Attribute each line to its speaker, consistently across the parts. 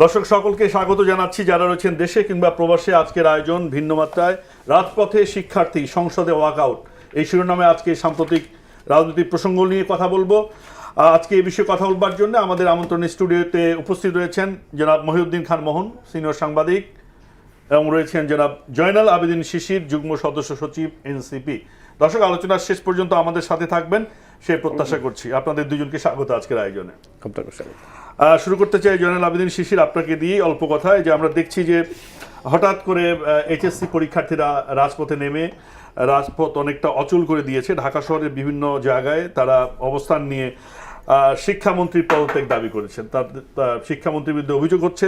Speaker 1: দর্শক সকলকে স্বাগত জানাচ্ছি যারা রয়েছেন দেশে কিংবা প্রবাসে। আজকের আয়োজন ভিন্ন মাত্রায়। রাজপথে শিক্ষার্থী, সংসদে ওয়াকআউট, এই শিরোনামে আজকে সাম্প্রতিক রাজনৈতিক প্রসঙ্গ নিয়ে কথা বলবো। আজকে এই বিষয়ে কথা বলবার জন্য আমাদের আমন্ত্রণ স্টুডিওতে উপস্থিত রয়েছেন জনাব মহিউদ্দিন খান মোহন, সিনিয়র সাংবাদিক, এবং রয়েছেন জনাব জয়নাল আবেদিন শিশির, যুগ্ম সদস্য সচিব, এনসিপি। দর্শক, আলোচনার শেষ পর্যন্ত আমাদের সাথে থাকবেন সে প্রত্যাশা করছি। আপনাদের দুজনকে স্বাগত আজকের আয়োজনে। শুরু করতে চাই জয়নাল আবেদিন শিশির, আপনাকে দিয়ে অল্প কথায়। যে আমরা দেখছি যে হঠাৎ করে এইচএসসি পরীক্ষার্থীরা রাজপথে নেমে রাজপথ অনেকটা অচল করে দিয়েছে। ঢাকা শহরের বিভিন্ন জায়গায় তারা অবস্থান নিয়ে শিক্ষামন্ত্রীর পদত্যাগ দাবি করেছেন। তার শিক্ষামন্ত্রীর বিরুদ্ধে অভিযোগ হচ্ছে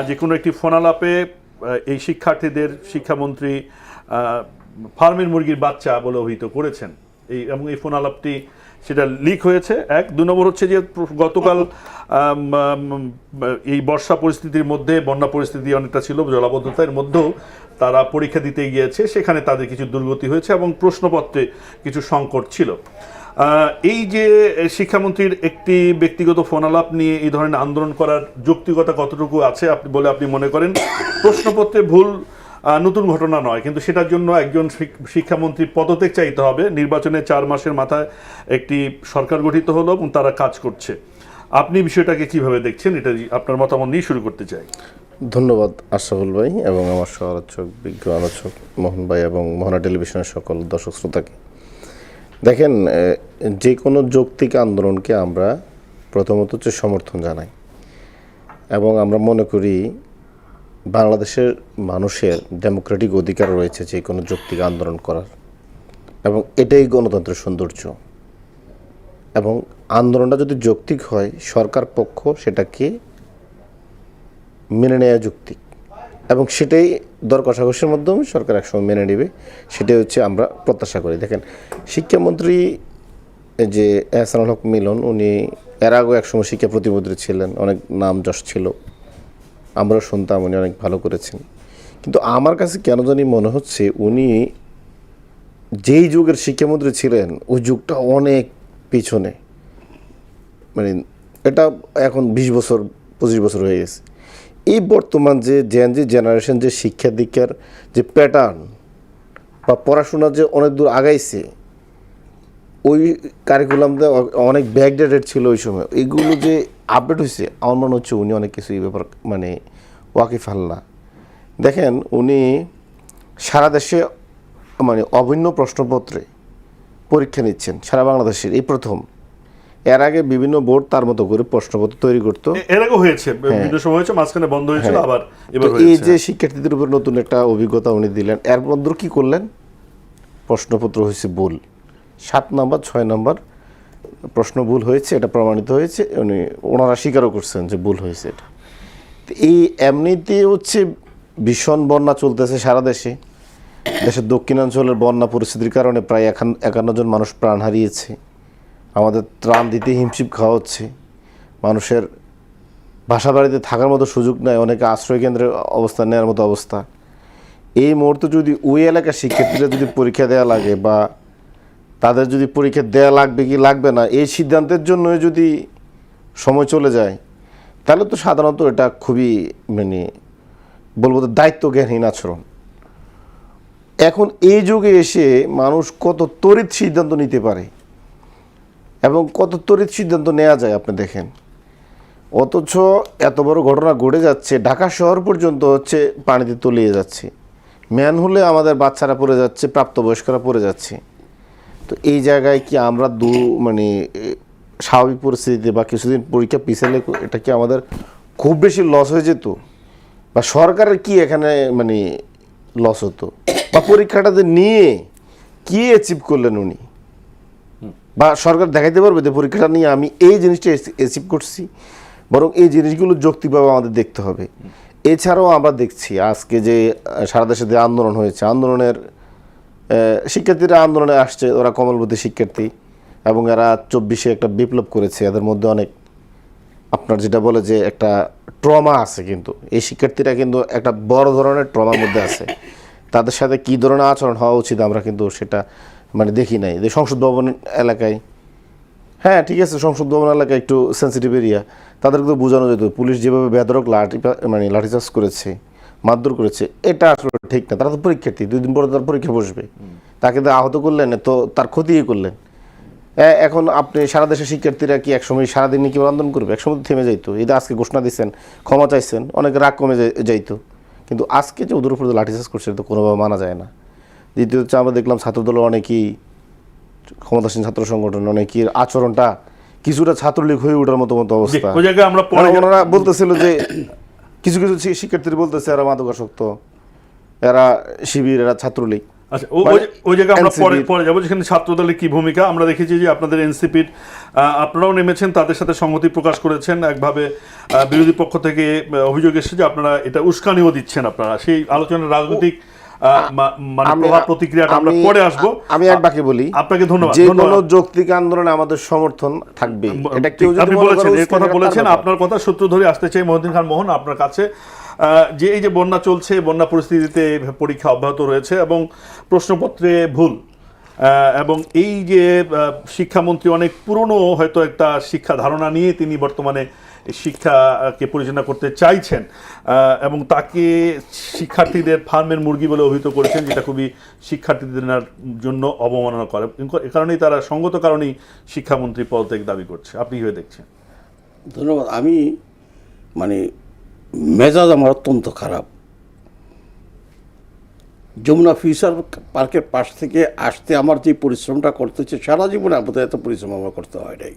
Speaker 1: যে কোনো একটি ফোনালাপে এই শিক্ষার্থীদের শিক্ষামন্ত্রী ফার্মের মুরগির বাচ্চা বলে অভিহিত করেছেন। এবং এই ফোনালাপটি সেটা লিক হয়েছে। এক, দুই নম্বর হচ্ছে যে গতকাল এই বর্ষা পরিস্থিতির মধ্যে, বন্যা পরিস্থিতি অনেকটা ছিল, জলাবদ্ধতার মধ্যেও তারা পরীক্ষা দিতে গিয়েছে, সেখানে তাদের কিছু দুর্গতি হয়েছে এবং প্রশ্নপত্রে কিছু সংকট ছিল। এই যে শিক্ষামন্ত্রীর একটি ব্যক্তিগত ফোনালাপ নিয়ে এই ধরনের আন্দোলন করার যৌক্তিকতা কতটুকু আছে বলে আপনি মনে করেন? প্রশ্নপত্রে ভুল নতুন ঘটনা নয়, কিন্তু সেটার জন্য একজন শিক্ষামন্ত্রীর পদত্যাগ চাইতে হবে। নির্বাচনে 4 মাসের মাথায় একটি সরকার গঠিত হলো এবং তারা কাজ করছে। আপনি বিষয়টাকে কিভাবে দেখছেন? এটা আপনার মতামত নিয়ে শুরু করতে চাই।
Speaker 2: ধন্যবাদ আশরাফুল ভাই এবং আমার সহ-আলোচক, বিজ্ঞ আলোচক মোহন ভাই এবং মোহনা টেলিভিশনের সকল দর্শক শ্রোতাকে। দেখেন, যে কোনো যৌক্তিক আন্দোলনকে আমরা প্রথমত হচ্ছে সমর্থন জানাই এবং আমরা মনে করি বাংলাদেশের মানুষের ডেমোক্রেটিক অধিকার রয়েছে যে কোনো যৌক্তিক আন্দোলন করার, এবং এটাই গণতন্ত্রের সৌন্দর্য। এবং আন্দোলনটা যদি যৌক্তিক হয়, সরকার পক্ষ সেটাকে মেনে নেওয়া যৌক্তিক, এবং সেটাই দর কষাকষির মাধ্যমে সরকার একসময় মেনে নেবে, সেটাই হচ্ছে আমরা প্রত্যাশা করি। দেখেন, শিক্ষামন্ত্রী যে এহসানুল হক মিলন, উনি এর আগেও একসময় শিক্ষা প্রতিমন্ত্রী ছিলেন, অনেক নাম যশ ছিল, আমরা শুনতাম উনি অনেক ভালো করেছেন। কিন্তু আমার কাছে কেন জানি মনে হচ্ছে উনি যেই যুগের শিক্ষামন্ত্রী ছিলেন ওই যুগটা অনেক পিছনে, মানে এটা এখন 20 বছর 25 বছর হয়ে গেছে। এই বর্তমান যে জেনারেশন, যে শিক্ষা দীক্ষার যে প্যাটার্ন বা পড়াশোনা যে অনেক দূর আগাইছে, ওই কারিকুলামটা অনেক ব্যাকডেটেড ছিল ওই সময়, এইগুলো যে আপডেট হয়েছে, আমার মনে হচ্ছে উনি অনেক কিছু এই ব্যাপার মানে ওয়াকিফ না। দেখেন, উনি সারা দেশে মানে অভিন্ন প্রশ্নপত্রে পরীক্ষা নিচ্ছেন, সারা বাংলাদেশের এই প্রথম। এর আগে বিভিন্ন বোর্ড তার মতো করে প্রশ্নপত্র তৈরি করতো,
Speaker 1: এর আগে হয়েছে, বিভিন্ন সময় হয়েছে, মাঝখানে বন্ধ হয়েছিল, আবার এবার
Speaker 2: হয়েছে। এই যে শিক্ষার্থীদের উপর নতুন একটা অভিজ্ঞতা উনি দিলেন, এর মধ্যে কি করলেন? প্রশ্নপত্র হয়েছে ভুল, 7 নম্বর 6 নম্বর প্রশ্ন ভুল হয়েছে, এটা প্রমাণিত হয়েছে। ওনারা স্বীকারও করছেন যে ভুল হয়েছে। এটা এই এমনিতে হচ্ছে ভীষণ বন্যা চলতেছে সারা দেশে। দেশের দক্ষিণাঞ্চলের বন্যা পরিস্থিতির কারণে প্রায় 51 জন মানুষ প্রাণ হারিয়েছে। আমাদের ত্রাণ দিতে হিমশিম খাওয়া হচ্ছে, মানুষের বাসা বাড়িতে থাকার মতো সুযোগ নেই, অনেকে আশ্রয় কেন্দ্রে অবস্থান নেওয়ার মতো অবস্থা। এই মুহূর্তে যদি ওই এলাকার শিক্ষার্থীরা যদি পরীক্ষা দেওয়া লাগে বা তাদের যদি পরীক্ষা দেওয়া লাগবে কি লাগবে না, এই সিদ্ধান্তের জন্য যদি সময় চলে যায়, তাহলে তো সাধারণত এটা খুবই মানে বলবো তো দায়িত্বজ্ঞানহীন আচরণ। এখন এই যুগে এসে মানুষ কত তড়িৎ সিদ্ধান্ত নিতে পারে এবং কত তড়িৎ সিদ্ধান্ত নেওয়া যায় আপনি দেখেন। অথচ এত বড় ঘটনা ঘটে যাচ্ছে, ঢাকা শহর পর্যন্ত হচ্ছে পানিতে তলিয়ে যাচ্ছে, ম্যানহোলে আমাদের বাচ্চারা পড়ে যাচ্ছে, প্রাপ্তবয়স্করা পড়ে যাচ্ছে। তো এই জায়গায় কি আমরা মানে স্বাভাবিক পরিস্থিতিতে বা কিছুদিন পরীক্ষা পিছালে এটা কি আমাদের খুব বেশি লস হয়ে যেত? বা সরকারের কি এখানে মানে লস হতো? বা পরীক্ষাটাতে নিয়ে কি অ্যাচিভ করলেন উনি? বা সরকার দেখাইতে পারবে যে পরীক্ষাটা নিয়ে আমি এই জিনিসটা অ্যাচিভ করছি? বরং এই জিনিসগুলো যৌক্তিকভাবে আমাদের দেখতে হবে। এছাড়াও আমরা দেখছি আজকে যে সারা দেশে যে আন্দোলন হয়েছে, আন্দোলনের শিক্ষার্থীরা আন্দোলনে আসছে, ওরা কমলবতী শিক্ষার্থী, এবং এরা 24-এ একটা বিপ্লব করেছে। এদের মধ্যে অনেক আপনার যেটা বলে যে একটা ট্রমা আছে, কিন্তু এই শিক্ষার্থীরা কিন্তু একটা বড় ধরনের ট্রমার মধ্যে আছে। তাদের সাথে কী ধরনের আচরণ হওয়া উচিত আমরা কিন্তু সেটা মানে দেখি নাই। যে সংসদ ভবন এলাকায়, হ্যাঁ ঠিক আছে, সংসদ ভবন এলাকায় একটু সেন্সিটিভ এরিয়া, তাদেরকে তো বোঝানো যেত পুলিশ যেভাবে বেধড়ক লাঠিচার্জ করেছে, মারধর করেছে, এটা আসলে ঠিক না। তারা তো পরীক্ষার্থী, 2 দিন পরে তার পরীক্ষা বসবে, তাকে তো আহত করলেন, তো তার ক্ষতিই করলেন। এখন আপনি সারা দেশের শিক্ষার্থীরা কি একসময় সারাদিনই কি আন্দোলন করবে? একসময় তো থেমে যাইতো। এই আজকে ঘোষণা দিচ্ছেন, ক্ষমা চাইছেন, অনেক রাগ কমে যাইতো। কিন্তু আজকে যে ওদের উপর লাঠিচার্জ করছে তো কোনোভাবে মানা যায় না। দ্বিতীয় হচ্ছে আমরা দেখলাম ছাত্রদল অনেকেই, ক্ষমতাসীন ছাত্র সংগঠন অনেকের আচরণটা কিছুটা ছাত্রলীগ হয়ে ওঠার মতো অবস্থা।
Speaker 1: ওই জায়গায় আমরা
Speaker 2: ওনারা বলতেছিল যে কিছু কিছু শিক্ষার্থীরা বলতেছে এরা মাদকাসক্ত, এরা শিবির, এরা ছাত্রলীগ।
Speaker 1: আচ্ছা, ওই জায়গায় আমরা পরে যাবো, যেখানে ছাত্রদলের কি ভূমিকা। আমরা দেখেছি যে আপনাদের এনসিপির আপনারাও নেমেছেন, তাদের সাথে সংহতি প্রকাশ করেছেন। একভাবে বিরোধী পক্ষ থেকে অভিযোগ এসেছে যে আপনারা এটা উস্কানিও দিচ্ছেন। আপনারা সেই আলোচনার রাজনৈতিক প্রভাব প্রতিক্রিয়াটা আমরা পরে আসবো।
Speaker 2: আমি এক বাক্যে বলি,
Speaker 1: আপনাকে ধন্যবাদ।
Speaker 2: যে কোনো যৌক্তিক আন্দোলনে আমাদের সমর্থন থাকবে। এটা কেউ যদি
Speaker 1: আপনি বলেছেন, এই কথা বলেছেন, আপনার কথা সূত্র ধরে আসতে চাই মহিউদ্দিন খান মোহন আপনার কাছে, যে এই যে বন্যা চলছে, বন্যা পরিস্থিতিতে পরীক্ষা অব্যাহত রয়েছে এবং প্রশ্নপত্রে ভুল, এবং এই যে শিক্ষামন্ত্রী অনেক পুরনো হয়তো একটা শিক্ষা ধারণা নিয়ে তিনি বর্তমানে শিক্ষাকে পরিচালনা করতে চাইছেন, এবং তাকে শিক্ষার্থীদের ফার্মের মুরগি বলে অভিহিত করেছেন, যেটা খুবই শিক্ষার্থীদের জন্য অবমাননা করে। এ কারণেই তারা সঙ্গত কারণেই শিক্ষামন্ত্রী পদত্যাগ দাবি করছে। আপনি কিভাবে দেখছেন?
Speaker 3: ধন্যবাদ। আমি মেজাজ আমার অত্যন্ত খারাপ। যমুনা ফিউচার পার্কের পাশ থেকে আসতে আমার যে পরিশ্রমটা করতে হচ্ছে, সারা জীবনে আমাদের এত পরিশ্রম আমার করতে হয় নাই।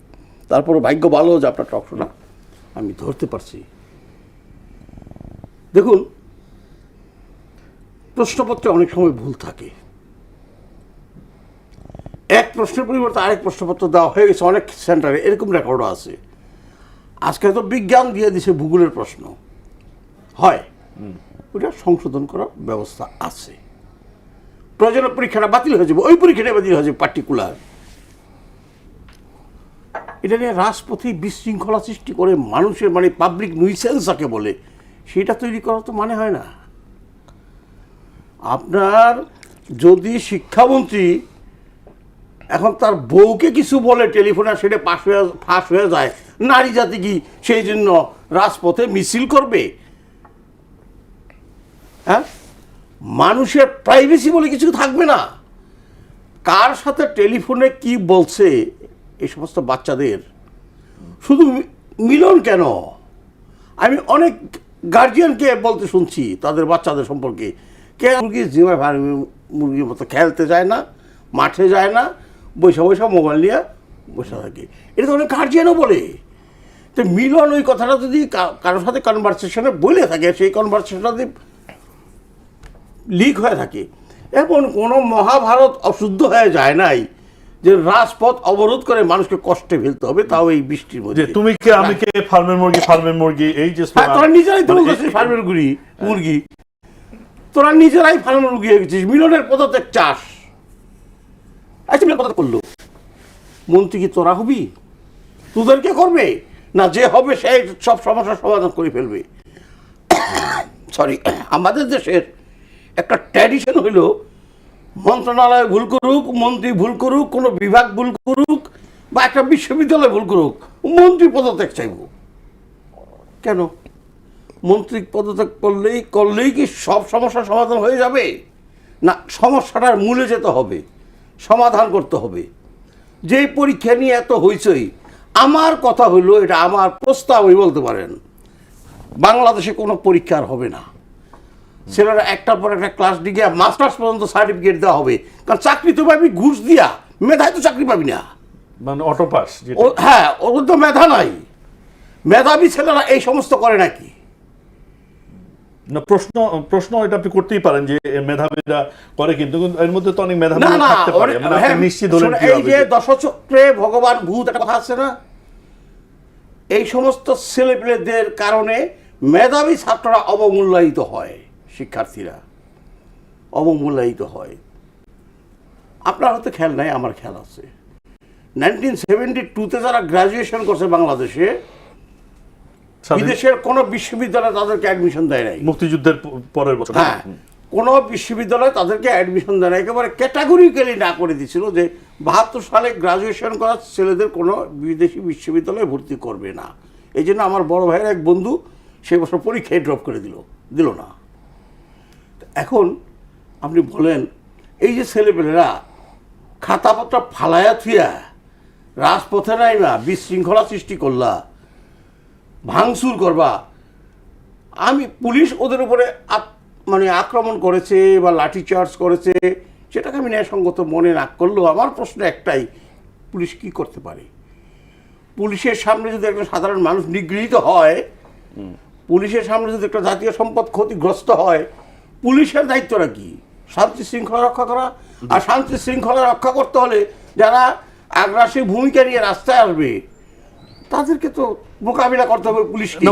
Speaker 3: তারপরে ভাগ্য ভালো যে আপনার টকশোটা আমি ধরতে পারছি। দেখুন, প্রশ্নপত্রে অনেক সময় ভুল থাকে। এক প্রশ্নের পরিবর্তে আরেক প্রশ্নপত্র দেওয়া হয়ে গেছে অনেক সেন্টারে, এরকম রেকর্ডও আছে। আজকে তো বিজ্ঞান দিয়ে দিছে ভূগোলের প্রশ্ন হয়, ওটা সংশোধন করার ব্যবস্থা আছে। প্রয়োজনে পরীক্ষাটা বাতিল হয়ে যাবে, ওই পরীক্ষাটা বাতিল হয়ে যাবে পার্টিকুলার। এটা নিয়ে রাজপথে বিশৃঙ্খলা সৃষ্টি করে মানুষের পাবলিক নুইসেন্স যাকে বলে সেটা তৈরি করা তো হয় না। আপনার যদি শিক্ষামন্ত্রী এখন তার বউকে কিছু বলে টেলিফোনে, সেটা ফাঁস হয়ে যায়, নারী জাতি কি সেই জন্য রাজপথে মিছিল করবে? হ্যাঁ, মানুষের প্রাইভেসি বলে কিছু থাকবে না। কার সাথে টেলিফোনে কি বলছে এই সমস্ত বাচ্চাদের শুধু মিলন কেন? আমি অনেক গার্জিয়ানকে বলতে শুনছি তাদের বাচ্চাদের সম্পর্কে, কে মুরগি জিমায় মুরগির মতো খেলতে যায় না, মাঠে যায় না, বৈশা বৈশা মোবাইল নিয়ে বসে থাকে। এটা তো অনেক গার্জিয়ানও বলে। তো মিলন ওই কথাটা যদি কারোর সাথে কনভারসেশনে বলে থাকে, সেই কনভারসেশনটা যদি লিক হয়ে থাকে, এবং কোনো মহাভারত অশুদ্ধ হয়ে যায় নাই যে রাজপথ অবরোধ করে মানুষকে কষ্টে ফেলতে হবে, তাও এই বৃষ্টির মধ্যে।
Speaker 1: তুমি কে আমি কে, ফার্মের মুরগি, এই যে
Speaker 3: তোরা নিজেরাই তো বলতেছিস ফার্মের মুরগি, তোরা নিজেরাই ফার্মের মুরগি হয়ে গেছিস। মিলনের পদত্যাগ চাষ, আচ্ছা মিলন পদত্যাগ করলো, মন্ত্রী কি তোরা হবি? তোদেরকে করবে না, যে হবে সে সব সমস্যার সমাধান করে ফেলবে। সরি, আমাদের দেশের একটা ট্র্যাডিশন হইল মন্ত্রণালয় ভুল করুক, মন্ত্রী ভুল করুক, কোনো বিভাগ ভুল করুক, বা একটা বিশ্ববিদ্যালয় ভুল করুক, মন্ত্রী পদত্যাগ চাইব কেন? মন্ত্রী পদত্যাগ করলেই কি সব সমস্যার সমাধান হয়ে যাবে? না, সমস্যাটার মূলে যেতে হবে, সমাধান করতে হবে। যেই পরীক্ষা নিয়ে এত হইচই, আমার কথা হইল, এটা আমার প্রস্তাবই বলতে পারেন, বাংলাদেশে কোনো পরীক্ষা আর হবে না। ছেলেরা একটার পর একটা ক্লাস দিয়ে মাস্টার্স পর্যন্ত সার্টিফিকেট দেওয়া হবে, কারণ চাকরি তো পাবি ঘুষ দিয়া, মেধায় তো চাকরি পাবি না।
Speaker 1: অটো পাস,
Speaker 3: হ্যাঁ, ওদের তো মেধা নাই। মেধাবী ছেলেরা এই সমস্ত করে নাকি?
Speaker 1: না, প্রশ্ন এটা আপনি করতেই পারেন যে মেধাবীরা করে, কিন্তু এর মধ্যে তো অনেক মেধাবী
Speaker 3: না,
Speaker 1: থাকতে পারে। নিশ্চিত হলেন
Speaker 3: এই যে দশচক্রে ভগবান ভূত একটা কথা আছে না, এই সমস্ত ছেলেপেলেদের কারণে মেধাবী ছাত্ররা অবমূল্যায়িত হয়, শিক্ষার্থীরা অবমূল্যায়িত হয়। আপনার হয়তো খেয়াল নাই, আমার খেয়াল আছে। 1972-তে যারা গ্রাজুয়েশন করছে বাংলাদেশে, বিদেশের কোনো বিশ্ববিদ্যালয়ে তাদেরকে অ্যাডমিশন দেয় নাই।
Speaker 1: মুক্তিযুদ্ধের পরের বছর,
Speaker 3: হ্যাঁ, কোনো বিশ্ববিদ্যালয়ে তাদেরকে অ্যাডমিশন দেয় না, একেবারে ক্যাটাগরিক্যালি না করে দিয়েছিল যে 72 সালে গ্রাজুয়েশন করা ছেলেদের কোনো বিদেশি বিশ্ববিদ্যালয়ে ভর্তি করবে না। এই জন্য আমার বড় ভাইয়ের এক বন্ধু সে বছর পরীক্ষায় ড্রপ করে দিল না। এখন আপনি বলেন এই যে ছেলেপেলেরা খাতাপত্র ফালায়া থুয়া রাজপথে নাই না বিশৃঙ্খলা সৃষ্টি করলা, ভাঙচুর করবা, আমি পুলিশ ওদের উপরে মানে আক্রমণ করেছে বা লাঠিচার্জ করেছে, সেটাকে আমি ন্যায়সঙ্গত মনে না করলেও আমার প্রশ্ন একটাই, পুলিশ কি করতে পারে? পুলিশের সামনে যদি একটা সাধারণ মানুষ নিগৃহীত হয়, পুলিশের সামনে যদি একটা জাতীয় সম্পদ ক্ষতিগ্রস্ত হয়, পুলিশের দায়িত্বটা কি? শান্তি শৃঙ্খলা রক্ষা করা। আর শান্তি শৃঙ্খলা রক্ষা করতে হলে যারা আগ্রাসী ভূমিকা নিয়ে রাস্তায় আসবে তাদেরকে তো মোকাবিলা করতে হবে পুলিশকে।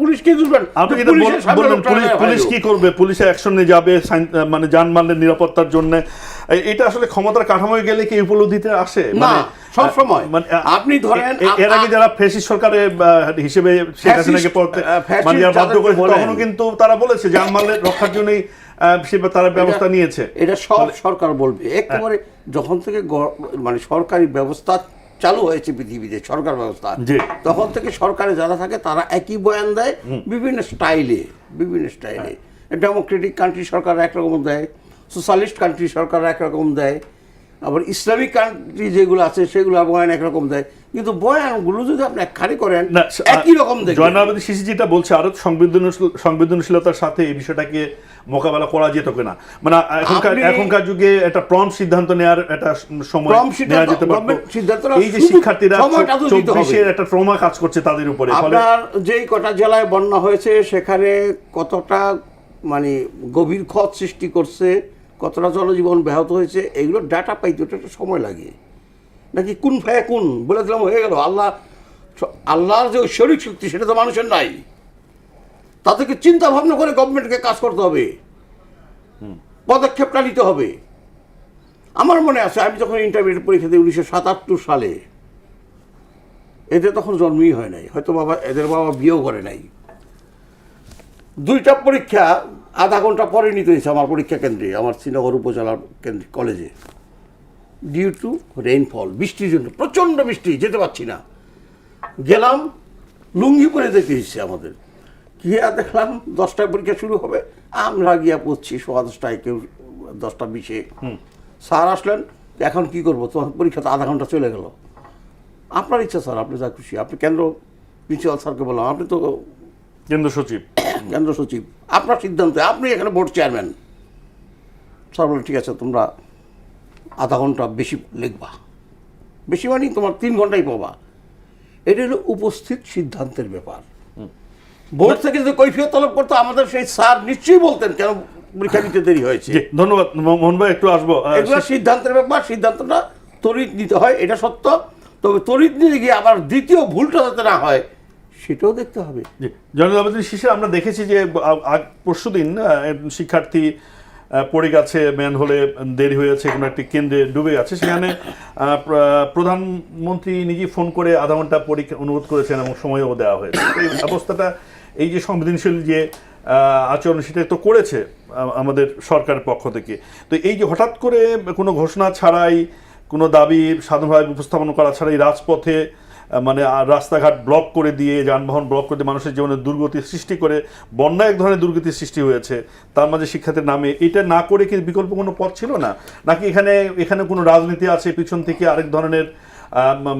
Speaker 3: পুলিশকে
Speaker 1: পুলিশ কি করবে? পুলিশের অ্যাকশনে যাবে মানে জানমালের নিরাপত্তার জন্য। এটা আসলে ক্ষমতার কাঠামোয় গেলে কি উপলব্ধিতে আসে?
Speaker 3: না, সব সময় মানে আপনি ধরেন
Speaker 1: এর আগে যারা ফ্যাসিস্ট সরকারের হিসেবে শেখ হাসিনাকে মানে বাধ্য করেছে, তখনও কিন্তু তারা বলেছে জানমালের রক্ষার জন্যই তারা ব্যবস্থা নিয়েছে।
Speaker 3: এটা সব সরকার বলবে একেবারে যখন থেকে মানে সরকারি ব্যবস্থা চালু হয়েছে পৃথিবীতে, সরকার ব্যবস্থা, তখন থেকে সরকারে যারা থাকে তারা একই বয়ান দেয় বিভিন্ন স্টাইলে। ডেমোক্রেটিক কান্ট্রি সরকার একরকম দেয়, সোশ্যালিস্ট কান্ট্রি সরকার একরকম দেয়, আবার ইসলামিক কান্ট্রি যেগুলো আছে সেগুলো বয়ান একরকম দেয়, কিন্তু বয়ানগুলো যদি আপনি একখানি করেন একই রকম দেখেন।
Speaker 1: জয়নাল সিসি যেটা বলছে আরো সংবেদনশীলতার সাথে এই বিষয়টাকে মোকাবেলা করা যেত কিনা, মানে এখনকার যুগে একটা প্রম্পট সিদ্ধান্ত নেওয়ার একটা সময় নেওয়া যেতে পারত। এই যে শিক্ষার্থীরা 24-এর একটা ট্রমা কাজ করছে তাদের উপরে,
Speaker 3: আপনার যেই কটা জেলায় বন্যা হয়েছে সেখানে কতটা মানে গভীর ক্ষত সৃষ্টি করছে, কতটা জনজীবন ব্যাহত হয়েছে, এগুলো ডাটা পাইতে একটা সময় লাগে। নাকি কোন ফায়া কোন বলে দিলাম হয়ে গেল। আল্লাহর যে ঐশ্বরিক শক্তি সেটা তো মানুষের নাই, তাদেরকে চিন্তা ভাবনা করে গভর্নমেন্টকে কাজ করতে হবে, পদক্ষেপটা নিতে হবে। আমার মনে আছে আমি যখন ইন্টারমিডিয়েট পরীক্ষা দিই 1977 সালে, এদের তখন জন্মই হয় নাই, হয়তো এদের বাবা বিয়েও করে নাই। 2টা পরীক্ষা আধা ঘন্টা পরে নিতে হয়েছে আমার পরীক্ষা কেন্দ্রে, আমার শ্রীনগর উপজেলার কলেজে, ডিউ টু রেইনফল, বৃষ্টির জন্য, প্রচণ্ড বৃষ্টি, যেতে পারছি না। গেলাম, লুঙ্গি পরে যেতে হচ্ছে আমাদের। গিয়া দেখলাম 10টায় পরীক্ষা শুরু হবে, আমরা গিয়া পড়ছি 10:15, কেউ 10:20। স্যার আসলেন, এখন কি করবো, তোমার পরীক্ষা তো আধা ঘন্টা চলে গেল। আপনার ইচ্ছা স্যার, আপনি যা খুশি। আপনি কেন্দ্র প্রিন্সিপাল স্যারকে বললাম, আপনি তো
Speaker 1: কেন্দ্র সচিব, আপনার সিদ্ধান্ত, আপনি এখানে বোর্ড চেয়ারম্যান। স্যার বলে ঠিক আছে, তোমরা আধা ঘন্টা বেশি লিখবা, বেশি মানে তোমার 3 ঘন্টাই পাবা। এটা হলো উপস্থিত সিদ্ধান্তের ব্যাপার। বোর্ড থেকে যদি কৈফিয়ত তলব করতো আমাদের সেই স্যার নিশ্চয়ই বলতেন কেন পরীক্ষা দিতে দেরি হয়েছে। ধন্যবাদ মোহন ভাই, একটু আসবো।
Speaker 3: এগুলো সিদ্ধান্তের ব্যাপার, সিদ্ধান্তটা তড়িৎ নিতে হয়, এটা সত্য। তবে তড়িৎ নিতে গিয়ে আবার দ্বিতীয় ভুলটা যাতে না হয় সেটাও দেখতে হবে।
Speaker 1: জয়নাল আবেদিন শিশির, আমরা দেখেছি যে পরশুদিন শিক্ষার্থী পড়ে গেছে, ম্যান হলে দেরি হয়েছে, কোনো একটি কেন্দ্রে ডুবে গেছে, সেখানে প্রধানমন্ত্রী নিজেই ফোন করে আধা ঘন্টা পরীক্ষা অনুরোধ করেছেন এবং সময়ও দেওয়া হয়েছে। এই অবস্থাটা, এই যে সংবেদনশীল যে আচরণ সেটা তো করেছে আমাদের সরকারের পক্ষ থেকে। তো এই যে হঠাৎ করে কোনো ঘোষণা ছাড়াই, কোনো দাবি সাধারণভাবে উপস্থাপন করা ছাড়াই রাজপথে মানে রাস্তাঘাট ব্লক করে দিয়ে, যানবাহন ব্লক করে দিয়ে মানুষের জীবনে দুর্গতি সৃষ্টি করে, বন্যা এক ধরনের দুর্গতির সৃষ্টি হয়েছে, তার মাঝে শিক্ষার্থীর নামে, এটা না করে কি বিকল্প কোনো পথ ছিল না? নাকি এখানে কোনো রাজনীতি আছে, পিছন থেকে আরেক ধরনের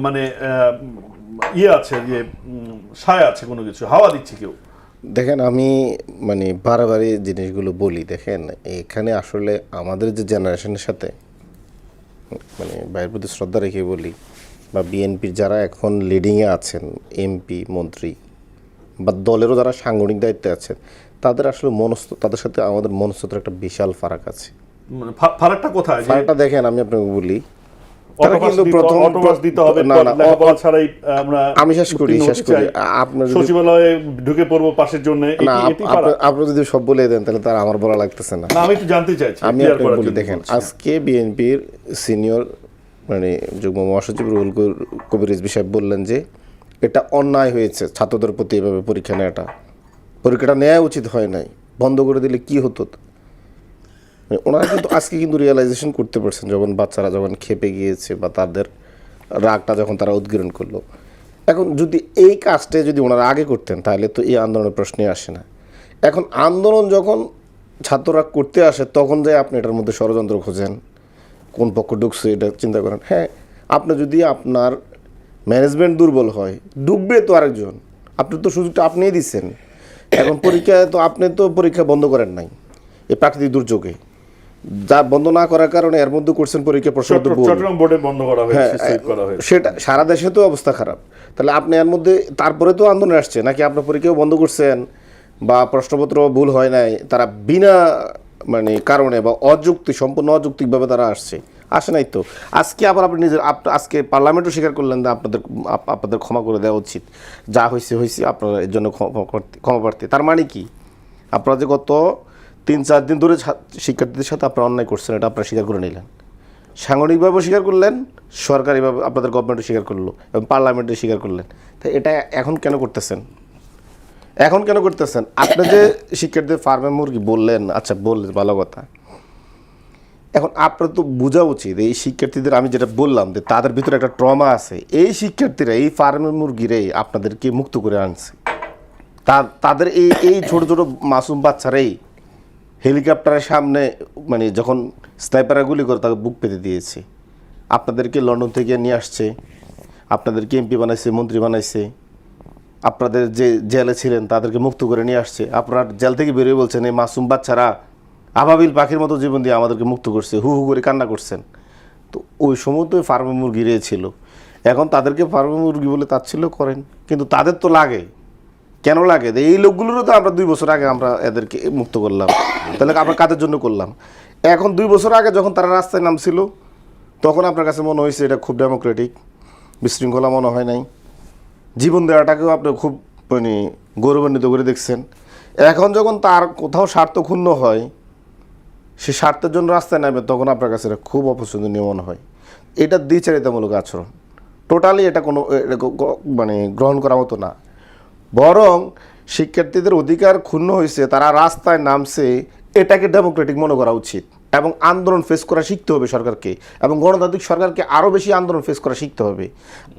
Speaker 1: মানে ইয়ে আছে, যে ছায়া আছে, কোনো কিছু হাওয়া দিচ্ছে কেউ?
Speaker 2: দেখেন, আমি মানে বারবারই জিনিসগুলো বলি। দেখেন, এখানে আসলে আমাদের যে জেনারেশনের সাথে মানে ভাইয়ের প্রতি শ্রদ্ধা রেখে বলি, বা বিএনপির যারা এখন লিডিংয়ে আছেন, এমপি মন্ত্রী বা দলেরও যারা সাংগঠনিক দায়িত্বে আছেন, তাদের আসলে তাদের সাথে আমাদের মনস্তত্ত্বের একটা বিশাল ফারাক আছে।
Speaker 1: ফারাকটা কোথায়?
Speaker 2: ফারাকটা দেখেন, আমি আপনাকে বলি, আমি শেষ করি। আপনার
Speaker 1: সচিবালয়ে ঢুকে পড়বো পাশের জন্য,
Speaker 2: আপনি যদি সব বলে দেন তাহলে তার আমার বলা লাগতেছে না।
Speaker 1: আমি একটু জানতে চাইছি।
Speaker 2: আমি আপনাকে বলি, দেখেন, আজকে বিএনপির সিনিয়র মানে যুগ্ম মহাসচিব রুহুল কবির রিজভী সাহেব বললেন যে এটা অন্যায় হয়েছে, ছাত্রদের প্রতি এভাবে পরীক্ষাটা নেওয়া উচিত হয় নাই, বন্ধ করে দিলে কি হতো। ওনারা কিন্তু আজকে কিন্তু রিয়েলাইজেশন করতে পারছেন, যখন বাচ্চারা যখন খেপে গিয়েছে বা তাদের রাগটা যখন তারা উদ্গীরণ করলো, এখন যদি এই কাজটা যদি ওনারা আগে করতেন তাহলে তো এই আন্দোলনের প্রশ্নে আসে না। এখন আন্দোলন যখন ছাত্ররা করতে আসে তখন যে আপনি এটার মধ্যে ষড়যন্ত্র খোঁজেন, কোন পক্ষ ঢুকছে এটা চিন্তা করেন। হ্যাঁ, আপনি যদি আপনার ম্যানেজমেন্ট দুর্বল হয়, ডুববে তো আরেকজন, আপনি তো সুযোগটা আপনিই দিচ্ছেন। এখন পরীক্ষায় তো আপনি তো পরীক্ষা বন্ধ করেন নাই এই প্রাকৃতিক দুর্যোগে, যা বন্ধ না করার কারণে এর মধ্যে করছেন পরীক্ষা প্রশ্নপত্র ভুল।
Speaker 1: চট্টগ্রাম বোর্ডে বন্ধ করা হয়েছে,
Speaker 2: হ্যাঁ,
Speaker 1: suspend করা হয়েছে।
Speaker 2: সেটা সারা দেশে তো অবস্থা খারাপ। তাহলে আপনি এর মধ্যে তারপরে তো আন্দোলন আসছে নাকি আপনার পরীক্ষাও বন্ধ করছেন বা প্রশ্নপত্র ভুল হয় নাই, তারা বিনা মানে কারণে বা সম্পূর্ণ অযৌক্তিকভাবে তারা আসে নাই তো। আজকে আবার আপনি নিজের আজকে পার্লামেন্টও স্বীকার করলেন যে আপনাদের ক্ষমা করে দেওয়া উচিত, যা হয়েছে আপনারা এর জন্য ক্ষমা প্রার্থী। তার মানে কি, আপনারা যে গত 3-4 দিন ধরে শিক্ষার্থীদের সাথে আপনারা অন্যায় করছেন এটা আপনারা স্বীকার করে নিলেন, সাংগঠনিকভাবেও স্বীকার করলেন, সরকারিভাবে আপনাদের গভর্নমেন্টও স্বীকার করলো এবং পার্লামেন্টে স্বীকার করলেন। তো এটা এখন কেন করতেছেন? আপনি যে শিক্ষার্থীদের ফার্মে মুরগি বললেন, আচ্ছা বললেন ভালো কথা, এখন আপনার তো বোঝা উচিত এই শিক্ষার্থীদের, আমি যেটা বললাম যে তাদের ভিতরে একটা ট্রমা আছে, এই শিক্ষার্থীরা এই ফার্মের মুরগিরাই আপনাদেরকে মুক্ত করে আনছে। তাদের এই ছোট ছোট মাসুম বাচ্চারাই হেলিকপ্টারের সামনে মানে যখন স্নাইপাররা গুলি করে তাকে বুক পেতে দিয়েছে। আপনাদেরকে লন্ডন থেকে নিয়ে আসছে, আপনাদেরকে এমপি বানাইছে, মন্ত্রী বানাইছে, আপনাদের যে জেলে ছিলেন তাদেরকে মুক্ত করে নিয়ে আসছে। আপনার জেল থেকে বেরিয়ে বলছেন এই মাসুম বাচ্চারা আবাবিল পাখির মতো জীবন দিয়ে আমাদেরকে মুক্ত করছে, হু হু করে কান্না করছেন। তো ওই সময় তো ফার্মে মুরগি ছিল, এখন তাদেরকে ফার্মে মুরগি বলে তাচ্ছিল্য করেন, কিন্তু তাদের তো লাগে, কেন লাগে? এই লোকগুলোরও তো আমরা 2 বছর আগে আমরা এদেরকে মুক্ত করলাম, তাহলে আমরা কাদের জন্য করলাম? এখন 2 বছর আগে যখন তারা রাস্তায় নামছিল তখন আপনার কাছে মনে হয়েছে এটা খুব ডেমোক্রেটিক, বিশৃঙ্খলা মনে হয় নাই, জীবন দেওয়াটাকেও আপনি খুব মানে গৌরবান্বিত করে দেখছেন। এখন যখন তার কোথাও স্বার্থ ক্ষুণ্ণ হয়, সে স্বার্থের জন্য রাস্তায় নামে, তখন আপনার কাছে এটা খুব অপছন্দনীয় মনে হয়। এটা দ্বিচারিতামূলক আচরণ, টোটালি এটা কোনো মানে গ্রহণ করার মতো না। বরং শিক্ষার্থীদের অধিকার ক্ষুণ্ণ হয়েছে, তারা রাস্তায় নামছে, এটাকে ডেমোক্রেটিক মনে করা উচিত এবং আন্দোলন ফেস করা শিখতে হবে সরকারকে, এবং গণতান্ত্রিক সরকারকে আরও বেশি আন্দোলন ফেস করা শিখতে হবে।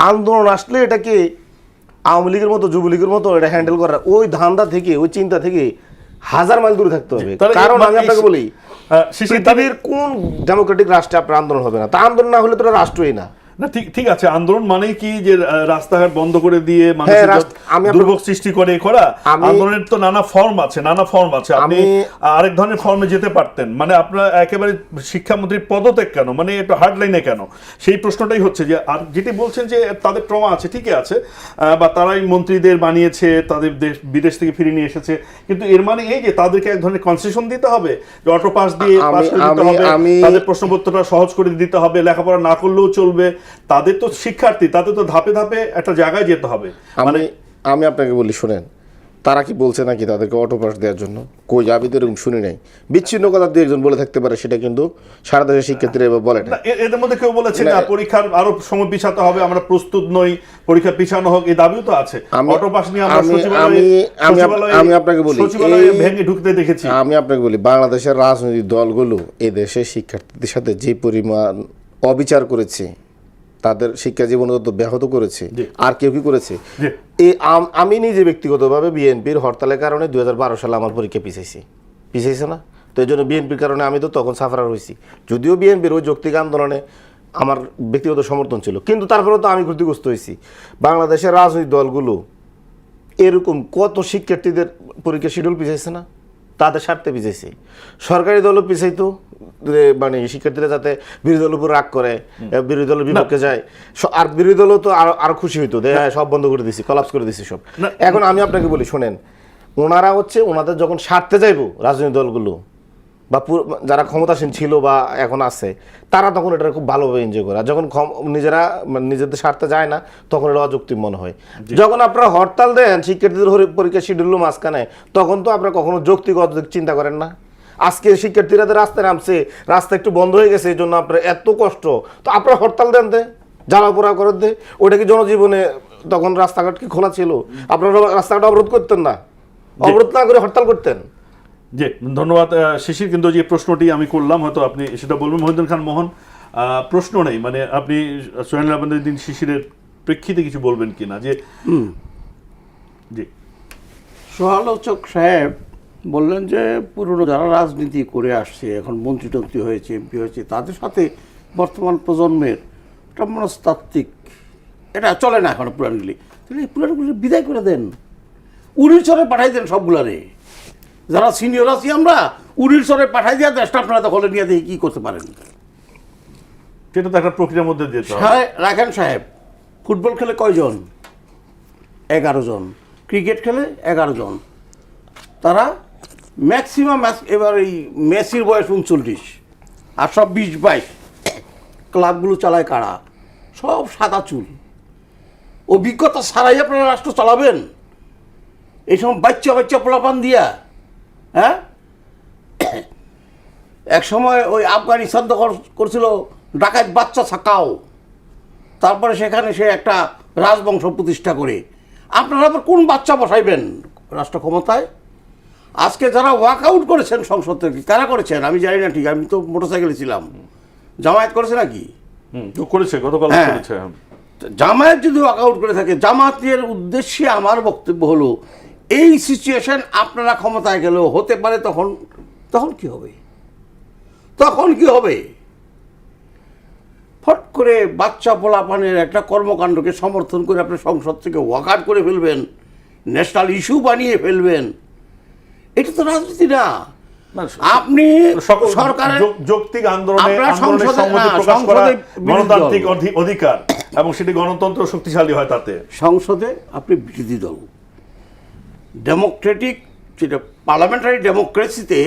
Speaker 2: আন্দোলন আসলে এটাকে আওয়ামী লীগের মতো যুবলীগের মতো এটা হ্যান্ডেল করার ওই ধান্দা থেকে, ওই চিন্তা থেকে 1000 মাইল দূরে থাকতে হবে। কারণ আমি আপনাকে বলি, পৃথিবীর কোন ডেমোক্রেটিক রাষ্ট্রে আপনার আন্দোলন হবে না? তা আন্দোলন না হলে তো রাষ্ট্রই না।
Speaker 1: না, ঠিক আছে, আন্দোলন মানে কি যে রাস্তাঘাট বন্ধ করে দিয়ে দুর্ভোগ সৃষ্টি করে করা? আন্দোলনের তো নানা ফর্ম আছে। আপনি আরেক ধরনের ফর্মে যেতে পারতেন, মানে আপনার একেবারে শিক্ষামন্ত্রীর পদত্যাগ কেন, মানে একটু হার্ড লাইনে কেন? সেই প্রশ্নটাই হচ্ছে যে, আর যেটি বলছেন যে তাদের ট্রমা আছে, ঠিকই আছে, বা তারাই মন্ত্রীদের বানিয়েছে, তাদের বিদেশ থেকে ফিরে নিয়ে এসেছে, কিন্তু এর মানে এই যে তাদেরকে এক ধরনের কনসেশন দিতে হবে, যে অটো পাস দিয়ে পাস করে দিতে হবে, তাদের প্রশ্নপত্রটা সহজ করে দিতে হবে, লেখাপড়া না করলেও চলবে। তাদের তো শিক্ষার্থী, তাদের তো ধাপে ধাপে একটা জায়গায় যেতে হবে।
Speaker 2: আমি আপনাকে বলি, শোনেন, তারা কি বলছে নাকি তাদেরকে অটো পাস দেওয়ার জন্য? কই, আমি তো এরকম শুনি নাই। বিচ্ছিন্ন কথা দিয়ে একজন বলে থাকতে পারে, সেটা কিন্তু সারা দেশের শিক্ষার্থীরা এবার বলে না।
Speaker 1: এদের মধ্যে কেউ বলেছে না পরীক্ষার আরো সময় পিছাতে হবে, আমরা প্রস্তুত নই, পরীক্ষা পিছানো হোক, এই দাবিও তো আছে। অটো পাস নিয়ে আমরা
Speaker 2: আমি আপনাকে বলি,
Speaker 1: সচিবালয়ে ভেঙে ঢুকতে দেখেছি।
Speaker 2: আমি আপনাকে বলি, বাংলাদেশের রাজনৈতিক দলগুলো এই দেশের শিক্ষার্থীদের সাথে যে পরিমাণ অবিচার করেছে, তাদের শিক্ষা জীবন ব্যাহত করেছে, আর কেউ কি করেছে? আমি নিজে ব্যক্তিগতভাবে বিএনপির হরতালের কারণে 2012 সালে আমার পরীক্ষা পিছাইছে না? তো এই জন্য বিএনপির কারণে আমি তো তখন সাফারার হয়েছি, যদিও বিএনপির ওই যৌক্তিক আন্দোলনে আমার ব্যক্তিগত সমর্থন ছিল, কিন্তু তারপরে তো আমি ক্ষতিগ্রস্ত হয়েছি। বাংলাদেশের রাজনৈতিক দলগুলো এরকম কত শিক্ষার্থীদের পরীক্ষা শিডিউল পিছাইছে না? তাদের স্বার্থে পিছাইছে। সরকারি দলও পিছাইতো, মানে শিক্ষার্থীরা যাতে বিরোধী দলের উপর রাগ করে, বিরোধী দলের বিপক্ষে যায়, আর বিরোধী দলও তো আরো খুশি হইতো, সব বন্ধ করে দিছি, কলাপস করে দিছি সব। এখন আমি আপনাকে বলি, শোনেন, ওনারা ওনাদের যখন স্বার্থে যাইবো রাজনৈতিক দলগুলো বা যারা ক্ষমতাসীন ছিল বা এখন আছে, তারা তখন এটা খুব ভালোভাবে এনজয় করে। আর যখন নিজেরা নিজেদের স্বার্থে যায় না, তখন এটা অযৌক্তিক মনে হয়। যখন আপনারা হরতাল দেন শিক্ষার্থীদের পরীক্ষা শিডিউল মাঝখানে, তখন তো আপনারা কখনো যৌক্তিক অযৌক্তিক চিন্তা করেন না। আজকে শিক্ষার্থীরা রাস্তায় নামছে, রাস্তা একটু বন্ধ হয়ে গেছে, এই জন্য আপনার এত কষ্ট, তো আপনারা হরতাল দেন, জ্বালাপোড়া করে দে, ওইটা কি জনজীবনে তখন রাস্তাঘাট কি খোলা ছিল? আপনারা রাস্তাঘাট অবরোধ করতেন না? অবরোধ না করে হরতাল করতেন?
Speaker 1: জি, ধন্যবাদ শিশির। কিন্তু যে প্রশ্নটি আমি করলাম, হয়তো আপনি সেটা বলবেন। মহিউদ্দিন খান মোহন, প্রশ্ন নেই, মানে আপনি সোহেল আহমেদ শিশিরের প্রেক্ষিতে কিছু বলবেন কিনা যে জি
Speaker 3: সমালোচক সাহেব বললেন যে পুরনো যারা রাজনীতি করে আসছে, এখন মন্ত্রী টন্ত্রী হয়েছে, এমপি হয়েছে, তাদের সাথে বর্তমান প্রজন্মের একটা মনস্তাত্ত্বিক এটা চলে না এখন পুরানগুলি, তাহলে এই পুরানগুলি বিদায় করে দেন, উড়ির চরে পাঠাই দেন সবগুলারে। যারা সিনিয়র আছি আমরা উড়ির চরে পাঠাই দেওয়া দেশটা আপনারা দখলে নিয়ে দিয়ে কী করতে পারেন।
Speaker 1: সেটা তো একটা প্রক্রিয়ার মধ্যে যেতে হবে।
Speaker 3: রাখেন সাহেব, ফুটবল খেলে কয়জন? 11 জন। ক্রিকেট খেলে 11 জন। তারা ম্যাক্সিমাম এবার এই মেসির বয়স 39 আর সব 20-22। ক্লাবগুলো চালায় কারা? সব সাদা চুল। অভিজ্ঞতা ছাড়াই আপনারা রাষ্ট্র চালাবেন এই সময় বাচ্চা বাচ্চা পোলাপান দিয়া? হ্যাঁ, এক সময় ওই আফগানিস্তান দখল করছিল ডাকাত বাচ্চা ছাকাও, তারপরে সেখানে সে একটা রাজবংশ প্রতিষ্ঠা করে। আপনারা আবার কোন বাচ্চা বসাইবেন রাষ্ট্র ক্ষমতায়? আজকে যারা ওয়াকআউট করেছেন সংসদ থেকে, কারা করেছেন আমি জানি না, ঠিক আমি তো মোটরসাইকেলে ছিলাম। জামায়াত করেছে নাকি?
Speaker 1: করেছে, গতকাল
Speaker 3: হ্যাঁ।
Speaker 1: করেছে।
Speaker 3: জামায়াত যদি ওয়াকআউট করে থাকে, জামাতের উদ্দেশ্যে আমার বক্তব্য হলো এই সিচুয়েশন আপনারা ক্ষমতায় গেলেও হতে পারে, তখন কি হবে? তখন কি হবে? ফট করে বাচ্চা পোলাপানের একটা কর্মকাণ্ডকে সমর্থন করে আপনি সংসদ থেকে ওয়াকআউট করে ফেলবেন, ন্যাশনাল ইস্যু বানিয়ে ফেলবেন, এটা তো রাজনীতি না। আপনি সরকারের
Speaker 1: যৌক্তিক আন্দোলনে সংহতি প্রকাশ করা গণতান্ত্রিক অধিকার এবং সেটি গণতন্ত্র শক্তিশালী হয় তাতে।
Speaker 3: সংসদে আপনি বিরোধী দল, ডেমোক্রেটিক যেটা পার্লামেন্টারি ডেমোক্রেসিতে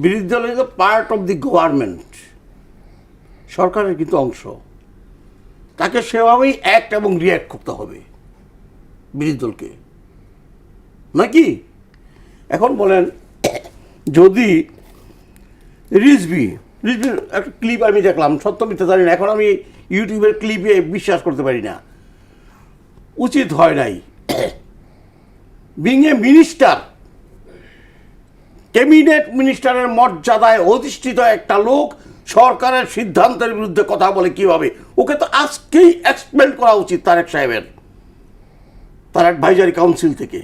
Speaker 3: বিরোধী দল is part of the government, সরকারের কিন্তু অংশ। তাকে সেভাবেই অ্যাক্ট এবং রিয়্যাক্ট করতে হবে বিরোধী দলকে, নাকি? এখন বলেন, যদি রিজভির একটা ক্লিপ আমি দেখলাম, সত্য মিথ্যা জানি না, এখন আমি ইউটিউবের ক্লিপে বিশ্বাস করতে পারি না, উচিত হয় নাই। বিং এ মিনিস্টার, ক্যাবিনেট মিনিস্টারের মর্যাদায় অধিষ্ঠিত একটা লোক সরকারের সিদ্ধান্তের বিরুদ্ধে কথা বলে কিভাবে? ওকে তো আজকেই এক্সপ্লেন করা উচিত তারেক সাহেবের, তার অ্যাডভাইজারি কাউন্সিল থেকে।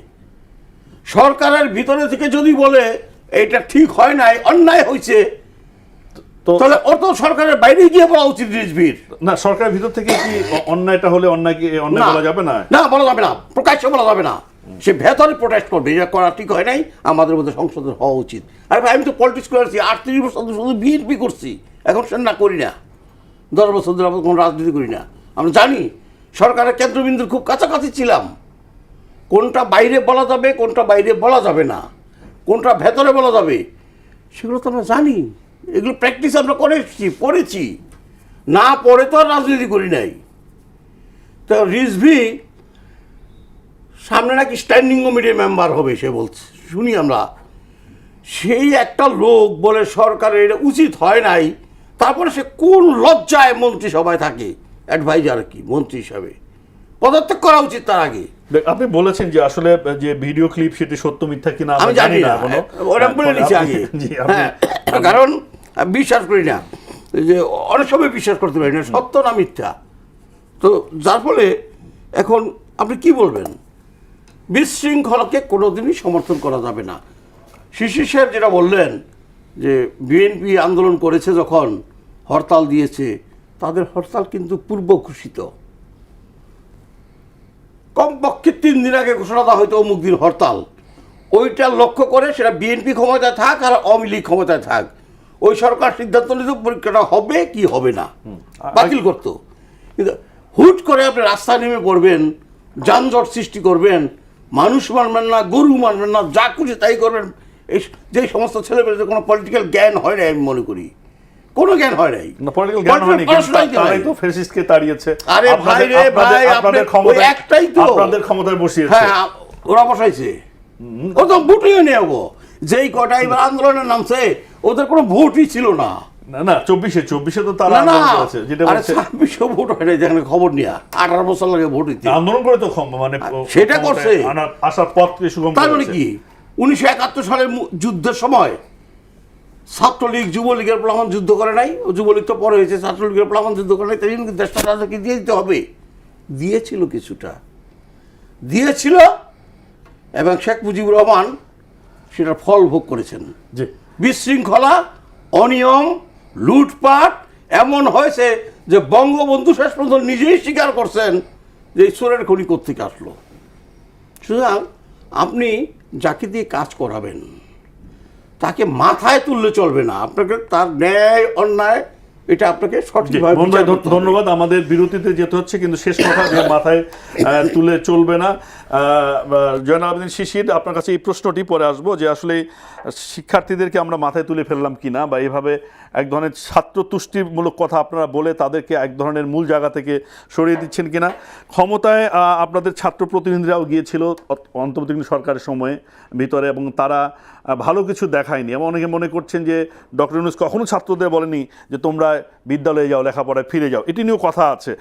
Speaker 3: সরকারের ভিতরে থেকে যদি বলে এটা ঠিক হয় নাই, অন্যায় হয়েছে, তাহলে ওর তো সরকারের বাইরে গিয়ে বলা উচিত রিজভির।
Speaker 1: না, সরকারের ভিতর থেকে কি অন্যায়টা হলে অন্যায় বলা যাবে না?
Speaker 3: না, বলা যাবে না, প্রকাশ্যে বলা যাবে না। সে ভেতরে প্রোটেস্ট করবে, এটা করা ঠিক হয় নাই, আমাদের মধ্যে সংসদের হওয়া উচিত। আর ভাই, আমি তো পলিটিক্স করেছি 38 বছর শুধু বিএনপি করছি, এখন সে না করি না, 10 বছর ধরে আমরা কোনো রাজনীতি করি না। আমরা জানি সরকারের কেন্দ্রবিন্দুর খুব কাছাকাছি ছিলাম, কোনটা বাইরে বলা যাবে, কোনটা বাইরে বলা যাবে না, কোনটা ভেতরে বলা যাবে, সেগুলো তো আমরা জানি। এগুলো প্র্যাকটিস আমরা করে এসেছি, পড়েছি, না পড়ে তো আর রাজনীতি করি নাই। তো রিজভি সামনে নাকি স্ট্যান্ডিং কমিটির মেম্বার হবে, সে বলছে, শুনি আমরা। সেই একটা লোক বলে সরকারের এটা উচিত হয় নাই, তারপরে সে কোন লজ্জায় মন্ত্রিসভায় থাকে, অ্যাডভাইজার কি মন্ত্রী হিসাবে? পদত্যাগ করা উচিত তার আগে।
Speaker 1: আপনি বলেছেন যে আসলে যে ভিডিও ক্লিপ সেটি সত্য মিথ্যা কিনা
Speaker 3: আমি জানি না, ওরা বলে নিচ্ছি আগে। হ্যাঁ, কারণ বিশ্বাস করি না, যে অনেক সময় বিশ্বাস করতে পারি না সত্য না মিথ্যা। তো যার ফলে এখন আপনি কি বলবেন? বিশৃঙ্খলাকে কোনোদিনই সমর্থন করা যাবে না। শিশির সাহেব যেটা বললেন যে বিএনপি আন্দোলন করেছে, যখন হরতাল দিয়েছে, তাদের হরতাল কিন্তু পূর্ব ঘোষিত। কমপক্ষে 3 দিন আগে ঘোষণা দেওয়া হয়তো অমুক দিন হরতাল, ওইটা লক্ষ্য করে সেটা বিএনপি ক্ষমতায় থাক আর আওয়ামী লীগ ক্ষমতায় থাক, ওই সরকার সিদ্ধান্ত নিত পরীক্ষাটা হবে কি হবে না, বাতিল করতো। কিন্তু হুট করে আপনি রাস্তায় নেমে পড়বেন, যানজট সৃষ্টি করবেন, মানুষ মানবেন না, গরু মানবেন না, যা খুশি তাই করবেন। এই যে সমস্ত ছেলেমেয়েদের কোনো পলিটিক্যাল জ্ঞান হয় নাই, আমি মনে করি কোনো জ্ঞান হয় নাই।
Speaker 1: পলিটিক্যাল জ্ঞান হয়নি, তারাই তো ফ্যাসিস্টকে তাড়িয়েছে।
Speaker 3: আরে ভাই রে ভাই,
Speaker 1: আপনাদের ক্ষমতায়, একটাই তো আপনাদের ক্ষমতায় বসিয়েছে।
Speaker 3: হ্যাঁ, ওরা বসাইছে, ও তো ভোটই নেব। যেই কটা এবার আন্দোলনের নামছে, ওদের কোনো ভোটই ছিল না।
Speaker 1: না 24-এ তো তারা আন্দোলন করেছে, যেটা বলছে
Speaker 3: 26 ভোট হয় নাই, যেখানে খবর নিয়ে 18 বছর লাগে ভোট দিতে।
Speaker 1: আন্দোলন করে তো মানে
Speaker 3: সেটা করছে,
Speaker 1: আসার পথকে সুগম করেছে।
Speaker 3: তার মানে কি 1971 সালের যুদ্ধের সময় ছাত্রলীগ যুবলীগের প্লাবন যুদ্ধ করে নাই, ও যুবলীগ তো পরে হয়েছে, ছাত্রলীগের প্লাবন যুদ্ধ করে নাই, তাই দেশটা রাজাকে দিয়ে দিতে হবে, দিয়েছিল কিছুটা, দিয়েছিল, এবং শেখ মুজিবুর রহমান সেটার ফল ভোগ করেছেন।
Speaker 1: জি,
Speaker 3: বিশৃঙ্খলা, অনিয়ম, লুটপাট এমন হয়েছে যে বঙ্গবন্ধু শেষ পর্যন্ত নিজেই স্বীকার করছেন যে এই চোরের খনি কোত্থেকে আসলো। সুতরাং আপনি যাকে দিয়ে কাজ করাবেন তাকে মাথায় তুললে চলবে না, আপনাকে তার ন্যায় অন্যায় এটা আপনাকে
Speaker 1: জি,
Speaker 3: সঠিকভাবে
Speaker 1: মোহন ভাই,
Speaker 3: বিচার করতে হবে।
Speaker 1: ধন্যবাদ। আমাদের বিরতিতে যেতে হচ্ছে, কিন্তু শেষ কথা যে মাথায় তুলে চলবে না। জয়নাল আবেদিন শিশির, আপনার কাছে এই প্রশ্নটি পরে আসবো যে আসলে শিক্ষার্থীদেরকে আমরা মাথায় তুলে ফেললাম কিনা, বা এইভাবে এক ধরনের ছাত্র তুষ্টিমূলক কথা আপনারা বলে তাদেরকে এক ধরনের মূল জায়গা থেকে সরিয়ে দিচ্ছেন কিনা। ক্ষমতায় আপনাদের ছাত্র প্রতিনিধিরাও গিয়েছিল অন্তর্বর্তীকালীন সরকারের সময়ে ভিতরে, এবং তারা ভালো কিছু দেখায়নি, এবং অনেকে মনে করছেন যে ডক্টর ইউনূস কখনো ছাত্রদের বলেনি যে তোমরা বিদ্যালয়ে যাও, লেখাপড়ায় ফিরে যাও। এটি নিয়েও কথা আছে।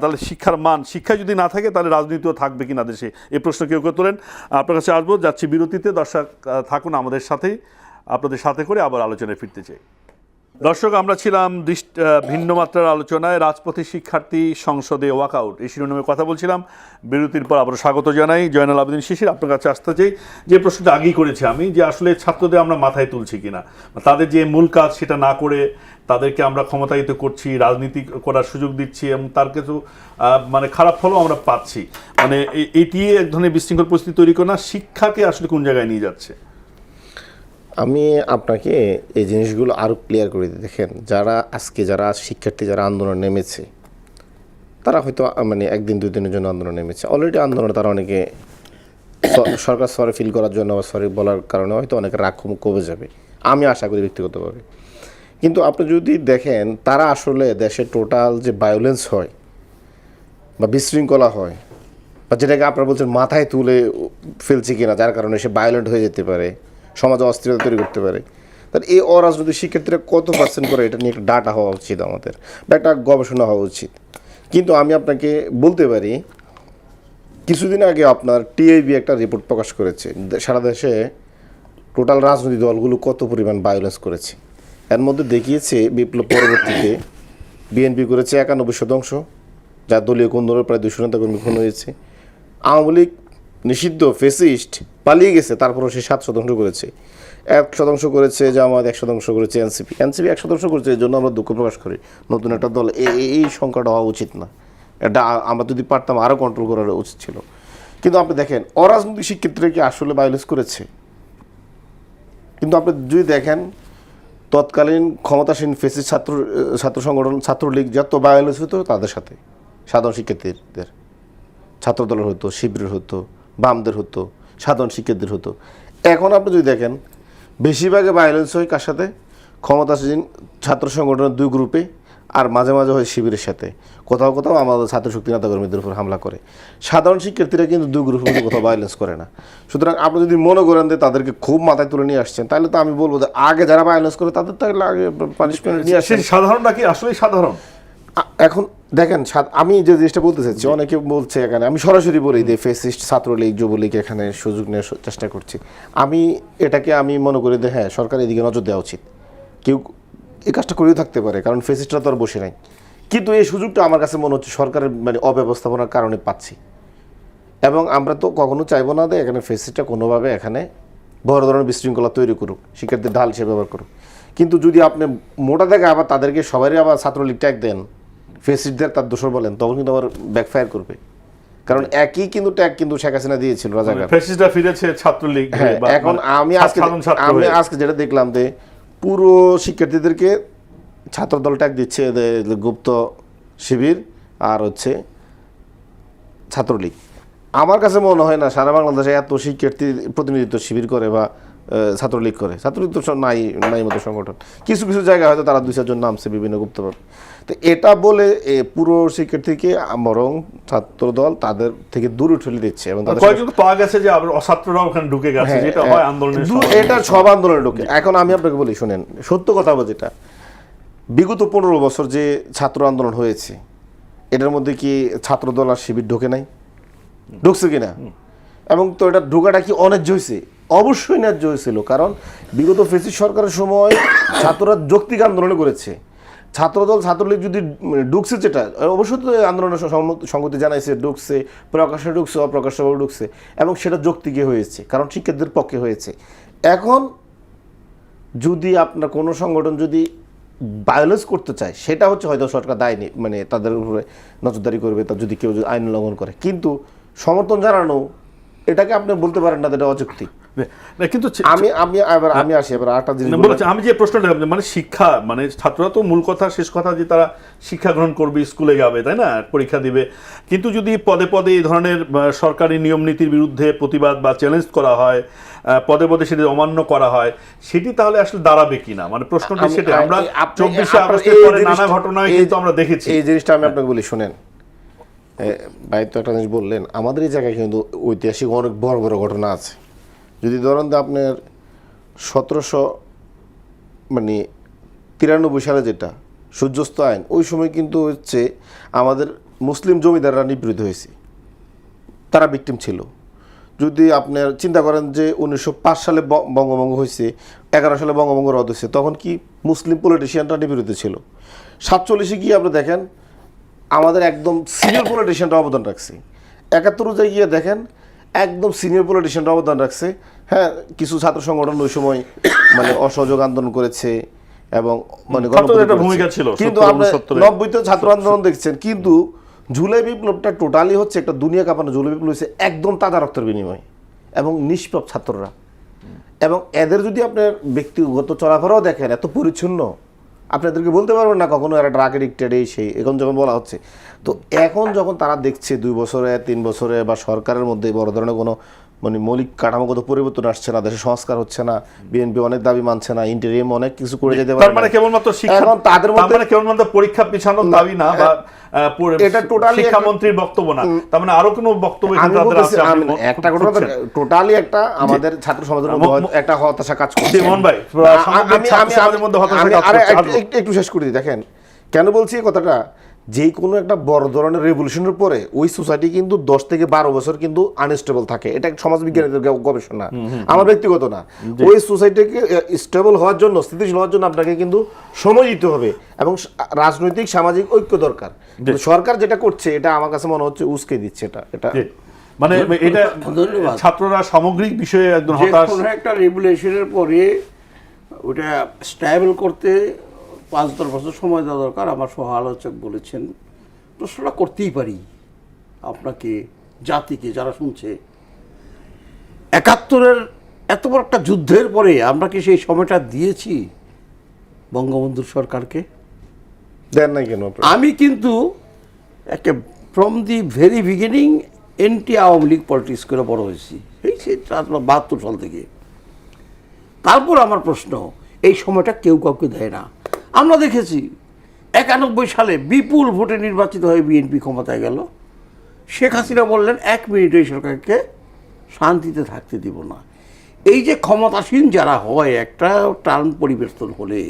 Speaker 1: তাহলে শিক্ষার মান, শিক্ষা যদি না থাকে তাহলে রাজনীতিও থাকবে কিনা দেশে, এই প্রশ্ন কেউ কেউ তোলেন। আপনার কাছে আসবো, যাচ্ছি বিরতিতে। দর্শক থাকুন আমাদের সাথেই, আপনাদের সাথে করে আবার আলোচনায় ফিরতে চাই। দর্শক, আমরা ছিলাম ভিন্ন মাত্রার আলোচনায়, রাজপথে শিক্ষার্থী সংসদে ওয়াকআউট, এই শিরোনামে কথা বলছিলাম। বিরতির পর আবার স্বাগত জানাই। জয়নাল আবেদিন শিশির, আপনার কাছে আসতে চাই যে প্রশ্নটা আগেই করেছি আমি, যে আসলে ছাত্রদের আমরা মাথায় তুলছি কিনা, তাদের যে মূল কাজ সেটা না করে তাদেরকে আমরা ক্ষমতায়িত করছি, রাজনীতি করার সুযোগ দিচ্ছি, এবং তার কিছু মানে খারাপ ফলও আমরা পাচ্ছি। মানে এটি এক ধরনের বিশৃঙ্খল পরিস্থিতি তৈরি করে না, শিক্ষাকে আসলে কোন জায়গায় নিয়ে যাচ্ছে?
Speaker 2: আমি আপনাকে এই জিনিসগুলো আরও ক্লিয়ার করে দিই। দেখেন, যারা শিক্ষার্থী যারা আন্দোলন নেমেছে, তারা হয়তো মানে একদিন দুই দিনের জন্য আন্দোলন নেমেছে, অলরেডি আন্দোলনে তারা অনেকে সরকার সরি ফিল করার জন্য বা সরি বলার কারণে হয়তো অনেকে রাগ কমে যাবে, আমি আশা করি ব্যক্তিগতভাবে। কিন্তু আপনি যদি দেখেন, তারা আসলে দেশে টোটাল যে ভায়োলেন্স হয় বা বিশৃঙ্খলা হয়, বা যেটাকে আপনারা বলছেন মাথায় তুলে ফেলছে কিনা, যার কারণে সে ভায়োলেন্ট হয়ে যেতে পারে, সমাজে অস্থিরতা তৈরি করতে পারে, তাহলে এই অরাজনৈতিক শিক্ষার্থীরা কত পার্সেন্ট করে, এটা নিয়ে একটা ডাটা হওয়া উচিত আমাদের, বা একটা গবেষণা হওয়া উচিত। কিন্তু আমি আপনাকে বলতে পারি, কিছুদিন আগে আপনার টিআইবি একটা রিপোর্ট প্রকাশ করেছে সারা দেশে টোটাল রাজনৈতিক দলগুলো কত পরিমাণ ভায়োলেন্স করেছে। এর মধ্যে দেখিয়েছে বিপ্লব পরবর্তীতে বিএনপি করেছে 91%, যার দলীয় কোন্দলের প্রায় 200 নেতাকর্মী খুন হয়েছে। আওয়ামী লীগ নিষিদ্ধ ফেসিস্ট পালিয়ে গেছে, তারপরও সে 7% করেছে। 1% করেছে জামায়াত, 1% করেছে এনসিপি 1% করেছে। এই জন্য আমরা দুঃখ প্রকাশ করি, নতুন একটা দল এই সংখ্যাটা হওয়া উচিত না। এটা আমরা যদি পারতাম আরও কন্ট্রোল করা উচিত ছিল। কিন্তু আপনি দেখেন, অরাজনৈতিক শিক্ষার্থীরা কি আসলে ভায়োলেন্স করেছে? কিন্তু আপনি যদি দেখেন, তৎকালীন ক্ষমতাসীন ফেসিস্ট ছাত্র সংগঠন ছাত্রলীগ যত ভায়োলেন্স হতো তাদের সাথে, সাধারণ শিক্ষার্থীদের, ছাত্রদলের হতো, শিবিরের হতো, বামদের হতো, সাধারণ শিক্ষার্থীদের হতো। এখন আপনি যদি দেখেন, বেশিরভাগে ভায়োলেন্স হয় কার সাথে? ক্ষমতাসীন ছাত্র সংগঠনের দুই গ্রুপে, আর মাঝে মাঝে হয় শিবিরের সাথে, কোথাও কোথাও আমাদের ছাত্রশক্তি নেতাকর্মীদের উপর হামলা করে। সাধারণ শিক্ষার্থীরা কিন্তু দুই গ্রুপের মধ্যে কোথাও ভায়োলেন্স করে না। সুতরাং আপনি যদি মনে করেন যে তাদেরকে খুব মাথায় তুলে নিয়ে আসছেন, তাহলে তো আমি বলবো যে আগে যারা ভায়োলেন্স করে তাদের তাহলে আগে পানিশমেন্ট নিয়ে আসেন।
Speaker 1: সাধারণ নাকি আসলে সাধারণ?
Speaker 2: এখন দেখেন, আমি যে জিনিসটা বলতে চাচ্ছি, অনেকে বলছে এখানে, আমি সরাসরি বলি যে ফেসিস্ট ছাত্রলীগ যুবলীগ এখানে সুযোগ নেওয়ার চেষ্টা করছি। আমি মনে করি যে হ্যাঁ, সরকার এদিকে নজর দেওয়া উচিত। কেউ এই কাজটা করেও থাকতে পারে, কারণ ফেসিস্টরা তো আর বসে নাই। কিন্তু এই সুযোগটা আমার কাছে মনে হচ্ছে সরকারের মানে অব্যবস্থাপনার কারণে পাচ্ছি। এবং আমরা তো কখনো চাইবো না যে এখানে ফেসিস্টটা কোনোভাবে এখানে বড় ধরনের বিশৃঙ্খলা তৈরি করুক, শিক্ষার্থীর ঢাল হিসেবে ব্যবহার করুক। কিন্তু যদি আপনি মোটা থেকে আবার তাদেরকে সবারই আবার ছাত্রলীগ ট্যাগ দেন, ফেসিস্টদের তার দোষর বলেন, তখন কিন্তু আবার ব্যাকফায়ার করবে। কারণ একই কিন্তু ট্যাগ কিন্তু শেখ হাসিনা দিয়েছিল রাজাকার,
Speaker 1: ফ্যাসিস্টরা ফিরেছে ছাত্রলীগ।
Speaker 2: হ্যাঁ, এখন আমি আজকে যেটা দেখলাম যে পুরো শিক্ষার্থীদেরকে ছাত্রদল ট্যাগ দিচ্ছে গুপ্ত শিবির আর হচ্ছে ছাত্রলীগ। আমার কাছে মনে হয় না সারা বাংলাদেশে এত শিক্ষার্থী প্রতিনিধিত্ব শিবির করে বা ছাত্রলীগ করে। ছাত্রলীগ তো নাই মতো সংগঠন, কিছু কিছু জায়গায় হয়তো তারা 2-4 জন নামছে বিভিন্ন গুপ্তভাবে। তো এটা বলে পুরো শিক্ষার্থীকে বরং ছাত্রদল তাদের থেকে দূরে ঠেলে দিচ্ছে। এবং
Speaker 1: কয়েকজন পাওয়া গেছে যে ছাত্ররাও ওখানে ঢুকে গেছে, যেটা হয় আন্দোলনের
Speaker 2: এটা সব আন্দোলনে ঢুকে। এখন আমি আপনাকে বলি, শোনেন, সত্য কথা বলছি, যেটা বিগত 15 বছর যে ছাত্র আন্দোলন হয়েছে, এটার মধ্যে কি ছাত্রদল আর শিবির ঢোকে নাই? ঢুকছে কিনা? এবং তো এটা ঢোকাটা কি অন্যায্য হয়েছে? অবশ্যই ন্যায্য হয়েছিল। কারণ বিগত ফেসিস্ট সরকারের সময় ছাত্ররা যৌক্তিক আন্দোলন করেছে, ছাত্রদল ছাত্রলীগ যদি ঢুকছে, যেটা অবশ্যই তো আন্দোলনের সংগতি জানাইছে, ঢুকছে, প্রকাশ্যে ঢুকছে, অপ্রকাশ্যভাবে ঢুকছে, এবং সেটা যৌক্তিকে হয়েছে, কারণ শিক্ষার্থীদের পক্ষে হয়েছে। এখন যদি আপনার কোনো সংগঠন যদি ভায়োলেন্স করতে চায়, সেটা হচ্ছে হয়তো সরকার দায় নেই, মানে তাদের উপরে নজরদারি করবে, তা যদি কেউ আইন লঙ্ঘন করে। কিন্তু সমর্থন জানানো, এটাকে আপনি বলতে পারেন না এটা অযৌক্তিক।
Speaker 1: না, কিন্তু
Speaker 2: আমি আসি এবার আরেকটা জিনিস
Speaker 1: বলেছি, আমি যে প্রশ্নটা, মানে শিক্ষা, মানে ছাত্ররা তো মূল কথা, শেষ কথা যে তারা শিক্ষা গ্রহণ করবে, স্কুলে যাবে, তাই না, পরীক্ষা দিবে। কিন্তু যদি পদে পদে এই ধরনের সরকারি নিয়ম নীতির বিরুদ্ধে প্রতিবাদ বা চ্যালেঞ্জ করা হয়, পদে পদে সেটি অমান্য করা হয়, সেটি তাহলে আসলে দাঁড়াবে কিনা, মানে প্রশ্নটা সেটা। আমরা 24শে আগস্টের পরে নানা ঘটনায় কিন্তু আমরা দেখেছি
Speaker 2: এই জিনিসটা। আমি আপনাকে বলি, শোনেন ভাই, তো একটা জিনিস বললেন, আমাদের এই জায়গায় কিন্তু ঐতিহাসিক অনেক বড় বড় ঘটনা আছে। যদি ধরেন আপনার 1793 সালে যেটা সূর্যাস্ত আইন, ওই সময় কিন্তু হচ্ছে আমাদের মুসলিম জমিদাররা নিপীড়িত হয়েছে, তারা ভিকটিম ছিল। যদি আপনার চিন্তা করেন যে 1905 সালে বঙ্গভঙ্গ হয়েছে, 11 সালে বঙ্গভঙ্গ রদ হয়েছে, তখন কি মুসলিম পলিটিশিয়ানরা নিপীড়িত ছিল। 47-এ গিয়ে আপনি দেখেন আমাদের একদম সিনিয়র পলিটিশিয়ানরা অবদান রাখছে। 71-এ গিয়ে দেখেন একদম সিনিয়র পলিটিশিয়ানরা অবদান রাখছে। হ্যাঁ, কিছু ছাত্র সংগঠন ওই সময় মানে অসহযোগ আন্দোলন করেছে এবং মানে
Speaker 1: ভূমিকা ছিল।
Speaker 2: কিন্তু আপনার 90-তে ছাত্র আন্দোলন দেখছেন। কিন্তু জুলাই বিপ্লবটা টোটালি হচ্ছে একটা দুনিয়া কাঁপানো জুলাই বিপ্লব হয়েছে একদম তাজা রক্তের বিনিময় এবং নিষ্পাপ ছাত্ররা। এবং এদের যদি আপনার ব্যক্তিগত চলাফেরাও দেখেন, এত পরিচ্ছন্ন, আপনাদেরকে বলতে পারবেন না কখনো এরা ড্রাগ এডিক্টেড, এই সেই, এখন যখন বলা হচ্ছে। তো এখন যখন তারা দেখছে 2 বছরে 3 বছরে বা সরকারের মধ্যে বড় ধরনের কোনো মানে মৌলিক কাঠামোগত পরিবর্তন আসছে না, দেশে সংস্কার হচ্ছে না, বিএনপি অনেক দাবি মানছে না, ইন্টারিম অনেক কিছু করে যেতে পারে,
Speaker 1: মানে কেবলমাত্র শিক্ষা, তাদের মধ্যে মানে কেবলমাত্র পরীক্ষা পিছানোর দাবি না, বা
Speaker 2: এটা টোটালি
Speaker 1: শিক্ষামন্ত্রীর বক্তব্য না, তার মানে আরো কোনো বক্তব্য তাদের আছে।
Speaker 2: একটা ঘটনা টোটালি একটা আমাদের ছাত্র সমাজের মধ্যে একটা হতাশা কাজ করছে।
Speaker 1: মোহন ভাই,
Speaker 2: সমাজের মধ্যে হতাশা কাজ করছে। একটু শেষ করে দিই। দেখেন কেন বলছি এই কথাটা, যে কোনো একটা বড় ধরনের রেভলিউশনের পরে ওই সোসাইটি কিন্তু 10 থেকে 12 বছর কিন্তু আনস্টেবল থাকে। এটা সমাজবিজ্ঞানীদের গবেষণা, আমার ব্যক্তিগত না। ওই সোসাইটিকে স্টেবল হওয়ার জন্য, স্থিতিশীল হওয়ার জন্য আপনাকে কিন্তু সময় দিতে হবে এবং রাজনৈতিক সামাজিক ঐক্য দরকার। সরকার যেটা করছে এটা আমার কাছে মনে হচ্ছে উস্কে দিচ্ছে। এটা
Speaker 1: মানে এটা ছাত্ররা সামগ্রিক বিষয়ে একদম হতাশ।
Speaker 3: একটা রেগুলেশনের পরে ওটা স্টেবল করতে 5-10 বছর সময় দেওয়া দরকার। আমার সহ আলোচক বলেছেন, প্রশ্নটা করতেই পারি আপনাকে, জাতিকে, যারা শুনছে, 71-এর এত বড় একটা যুদ্ধের পরে আমরা কি সেই সময়টা দিয়েছি বঙ্গবন্ধুর সরকারকে?
Speaker 2: দেন নাই কেন?
Speaker 3: আমি কিন্তু একটা from the very beginning anti Awami League politics করে বড় হয়েছি, এই 72 সাল থেকে। তারপর আমার প্রশ্ন, এই সময়টা কেউ কাউকে দেয় না। আমরা দেখেছি 91 সালে বিপুল ভোটে নির্বাচিত হয়ে বিএনপি ক্ষমতায় গেল। শেখ হাসিনা বললেন 1 মিনিট এই সরকারকে শান্তিতে থাকতে দিব না। এই যে ক্ষমতাসীন যারা হয়, একটা টার্ম পরিবর্তন হলে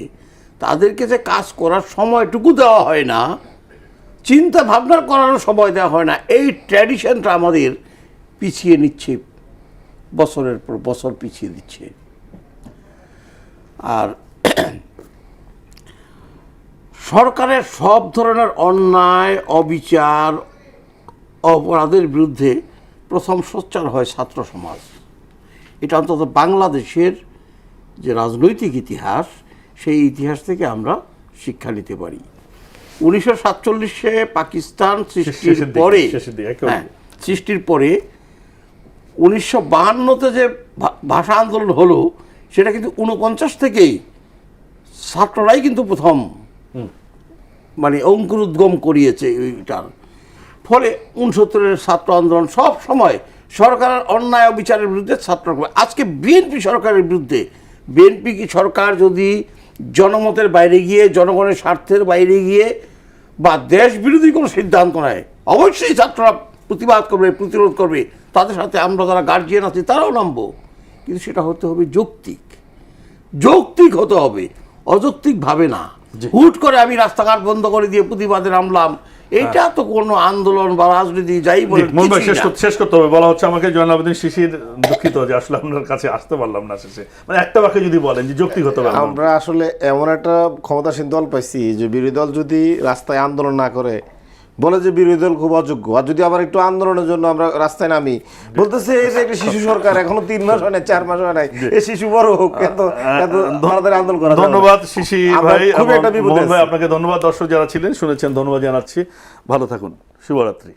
Speaker 3: তাদেরকে যে কাজ করার সময়টুকু দেওয়া হয় না, চিন্তা ভাবনা করারও সময় দেওয়া হয় না, এই ট্র্যাডিশনটা আমাদের পিছিয়ে নিচ্ছে, বছরের পর বছর পিছিয়ে দিচ্ছে। আর সরকারের সব ধরনের অন্যায়, অবিচার, অপরাধের বিরুদ্ধে প্রথম সোচ্চার হয় ছাত্র সমাজ। এটা অন্তত বাংলাদেশের যে রাজনৈতিক ইতিহাস, সেই ইতিহাস থেকে আমরা শিক্ষা নিতে পারি। 1947-এ পাকিস্তান সৃষ্টির পরে, সৃষ্টির পরে 1952-তে যে ভাষা আন্দোলন হলো, সেটা কিন্তু 49 থেকেই ছাত্ররাই কিন্তু প্রথম মানে অঙ্কুরোদ্গম করিয়েছে এইটার। ফলে 69-এর ছাত্র আন্দোলন সব সময় সরকারের অন্যায় বিচারের বিরুদ্ধে ছাত্র। আজকে বিএনপি সরকারের বিরুদ্ধে, বিএনপি কি সরকার যদি জনমতের বাইরে গিয়ে, জনগণের স্বার্থের বাইরে গিয়ে বা দেশ বিরোধী কোনো সিদ্ধান্ত নেয়, অবশ্যই ছাত্ররা প্রতিবাদ করবে, প্রতিরোধ করবে। তাদের সাথে আমরা যারা গার্জিয়ান আছি তারাও নামবো, কিন্তু সেটা হতে হবে যৌক্তিক। যৌক্তিক হতে হবে, অযৌক্তিক ভাবে না। হুট করে আমি রাস্তাঘাট বন্ধ করে দিয়ে প্রতিবাদে নামলাম, এইটা তো কোনো আন্দোলন বা রাজনীতি যাই বলে
Speaker 1: মোহন ভাই শেষ করতে হবে। বলা হচ্ছে আমাকে জয়নাল আবেদিন শিশির দুঃখিত যে আসলে আপনার কাছে আসতে পারলাম না শেষে, মানে একটা বাক্যে যদি বলেন যে যৌক্তিগত ব্যাপার।
Speaker 2: আমরা আসলে এমন একটা ক্ষমতাসীন দল পাইছি যে বিরোধী দল যদি রাস্তায় আন্দোলন না করে, বলে যে বিরোধী দল খুব অযোগ্য, আর যদি আবার একটু আন্দোলনের জন্য আমরা রাস্তায় নামি, বলতেছে এই যে একটা শিশু সরকার, এখনো 3 মাস হয় না, 4 মাস হয় নাই, এই শিশু বড় হোক, এত তাড়াতাড়ি আন্দোলন করা যাবে না।
Speaker 1: ধন্যবাদ শিশির
Speaker 2: আমরা
Speaker 1: ভাই
Speaker 2: খুব
Speaker 1: এবং
Speaker 2: একটা বিপদে
Speaker 1: মোহন ভাই,
Speaker 2: আছি।
Speaker 1: আপনাকে ধন্যবাদ। দর্শক যারা ছিলেন শুনেছেন, ধন্যবাদ জানাচ্ছি। ভালো থাকুন, শুভরাত্রি।